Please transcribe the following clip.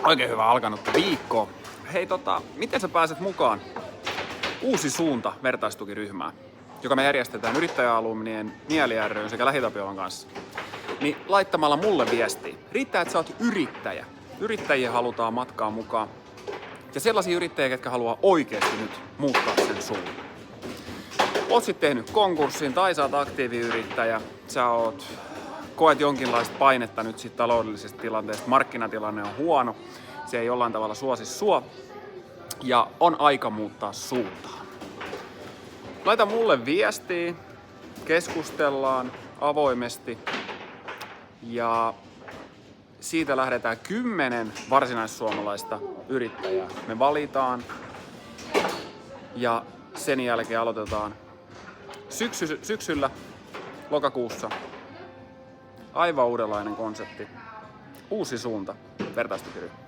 Oikein hyvä alkanutta viikkoa. Hei miten sä pääset mukaan Uusi suunta vertaistukiryhmään, joka me järjestetään Yrittäjäalumnien, Mieli ry:n sekä Lähitapiolan kanssa. Niin laittamalla mulle viestiä. Riittää, että sä oot yrittäjä. Yrittäjiä halutaan matkaan mukaan. Ja sellaisia yrittäjiä, jotka haluaa oikeasti nyt muuttaa sen suunnan. Oot sit tehnyt konkurssin tai sä oot aktiiviyrittäjä. Koet jonkinlaista painetta nyt sit taloudellisesta tilanteesta. Markkinatilanne on huono. Se ei jollain tavalla suosi sua. Ja on aika muuttaa suuntaa. Laita mulle viestiä. Keskustellaan avoimesti. Ja siitä lähdetään 10 varsinaissuomalaista yrittäjää. Me valitaan ja sen jälkeen aloitetaan syksyllä, lokakuussa. Aivan uudenlainen konsepti. Uusi suunta, vertaistukiryhmä.